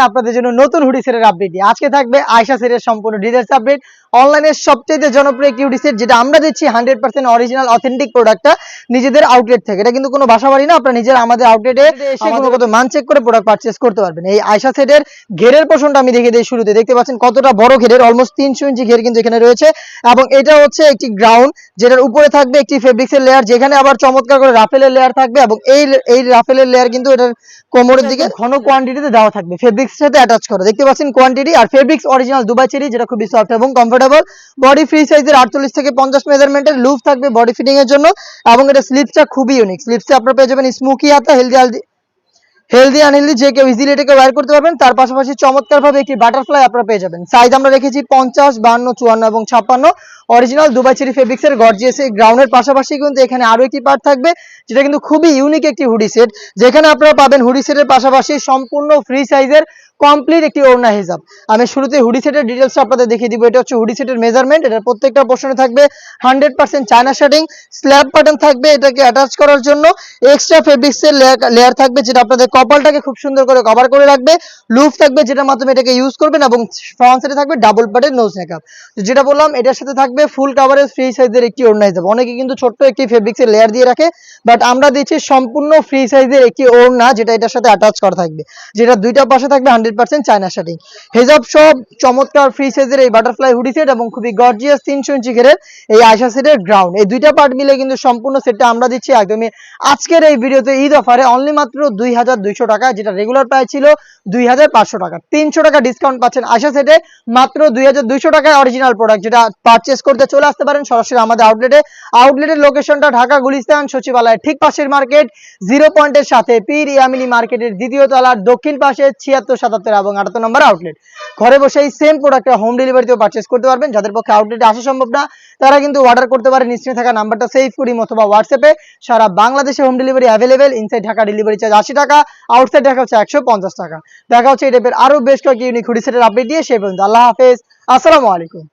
আপনাদের জন্য নতুন হুডি সেটের আপডেট দিয়ে আজকে থাকবে আয়শা সেটের সম্পূর্ণ ডিটেইলস আপডেট। অনলাইনে সবচেয়ে জনপ্রিয় একটি হুডি সেট, যেটা আমরা দিচ্ছি 100% অরিজিনাল অথেন্টিক প্রোডাক্টটা নিজেদের আউটলেট থেকে। এটা কিন্তু কোনো বাসাবাড়ি না, আপনারা নিজের আমাদের আউটলেটে এসে গুণগত মান চেক করে প্রোডাক্ট পারচেজ করতে পারবেন। এই আয়শা সেটের ঘেরের পোর্শনটা আমি দেখিয়ে দিই। শুরুতে দেখতে পাচ্ছেন কতটা বড় ঘেরের, অলমোস্ট 300 ইঞ্চি ঘের কিন্তু এখানে রয়েছে। এবং এটা হচ্ছে একটি গ্রাউন্ড, যেটার উপরে থাকবে একটি ফেব্রিক্সের লেয়ার, যেখানে আবার চমৎকার করে রাফেলের লেয়ার থাকবে। এবং এই রাফেলের লেয়ার কিন্তু এটার কোমরের দিকে ঘন কোয়ান্টিটিতে দেওয়া থাকবে, ফেব্রিক্সের সাথে অ্যাটাচ করা। দেখতে পাচ্ছেন কোয়ান্টিটি। আর ফেব্রিক্স অরিজিনাল দুবাই চেরি, যেটা খুবই সফট এবং কমফোর্টেবল। বডি ফ্রি সাইজের 48 থেকে 50 মেজারমেন্টের লুপ থাকবে বডি ফিটিং এর জন্য। এবং এটা স্লিপসটা খুবই ইউনিক। স্লিপসে আপনারা পেয়ে যাবেন স্মোকি হাতা, হেলদি আনহেলদি যে কেউ ইজিলি এটাকে ওয়্যার করতে পারবেন। তার পাশাপাশি চমৎকার ভাবে একটি বাটারফ্লাই আপনারা পেয়ে যাবেন। সাইজ আমরা রেখেছি 50, 52, 54 এবং 56। অরিজিনাল দুবাই চেরি ফেব্রিক্সের গর্জিয়াস এই গ্রাউন্ডের পাশাপাশি কিন্তু এখানে আরো একটি পার্ট থাকবে, যেটা কিন্তু খুবই ইউনিক একটি হুডি সেট, যেখানে আপনারা পাবেন হুডি সেটের পাশাপাশি সম্পূর্ণ ফ্রি সাইজের কমপ্লিট একটি ওড়না হিজাব। আমি শুরুতে হুডি সেটের ডিটেলসটা আপনাদের দেখিয়ে দিব। এটা হচ্ছে হুডি সেটের মেজারমেন্ট। এটার প্রত্যেকটা পোর্শনে থাকবে 100% চায়না শার্টিং, স্ল্যাব বাটন থাকবে এটাকে অ্যাটাচ করার জন্য। এক্সট্রা ফেব্রিক্সের লেয়ার থাকবে, যেটা আপনাদের কপালটাকে খুব সুন্দর করে কভার করে রাখবে। লুপ থাকবে, যেটার মাধ্যমে এটাকে ইউজ করবেন। এবং ফ্রন্ট সাইডে থাকবে ডাবল পার্টের নোজ মেকআপ। যেটা বললাম, এটার সাথে থাকবে ফুল কাভারেজ ফ্রি সাইজের একটি ওড়না হিজাব। অনেকে কিন্তু ছোট্ট একটি ফেব্রিক্সের লেয়ার দিয়ে রাখে, বাট আমরা দিচ্ছি সম্পূর্ণ ফ্রি সাইজের একটি ওড়না, যেটা এটার সাথে অ্যাটাচ করা থাকবে, যেটা দুইটা পাশে থাকবে 100% চায়না শার্টিং। হিজাব সব চমৎকার ফ্রি সাইজের এই বাটারফ্লাই হুডি সেট এবং খুবই গর্জিয়াস 300 ইঞ্চি ঘেরের এই আয়শা সেটের গ্রাউন্ড, এই দুইটা পার্ট মিলে কিন্তু সম্পূর্ণ সেটটা আমরা দিচ্ছি একদমই আজকের এই ভিডিওতে ঈদ অফারে অনলি মাত্র 2200 টাকা, যেটা রেগুলার প্রাইস ছিল 2500 টাকা। 300 টাকা ডিসকাউন্ট পাচ্ছেন আয়শা সেটে মাত্র 2200 টাকায় অরিজিনাল প্রোডাক্ট, যেটা পারচেজ করতে চলে আসতে পারেন সরাসরি আমাদের আউটলেটে। আউটলেটের লোকেশনটা ঢাকা গুলিস্তান সচিবালয়ের ঠিক পাশের মার্কেট, জিরো পয়েন্টের সাথে পীর ইয়ামিনী মার্কেটের দ্বিতীয় তলার দক্ষিণ পাশে 76, 77 এবং 78 নম্বর আউটলেট। ঘরে বসেই সেম প্রোডাক্টটা হোম ডেলিভারিতেও পারচেজ করতে পারবেন। যাদের পক্ষে আউটলেটে আসা সম্ভব না, তারা কিন্তু অর্ডার করতে পারেন স্ক্রিনে থাকা নাম্বারটা সেভ করি অথবা হোয়াটসঅ্যাপে। সারা বাংলাদেশে home delivery available. Inside Dhaka delivery charge 80 টাকা, আউটসাইড ঢাকা হচ্ছে 150 টাকা। দেখা হচ্ছে এই টাইপের আরো বেশ কয়েকটি ইউনিক হুডি সেটের আপডেট দিয়ে। সেই পর্যন্ত আল্লাহ হাফেজ, আসসালামু আলাইকুম।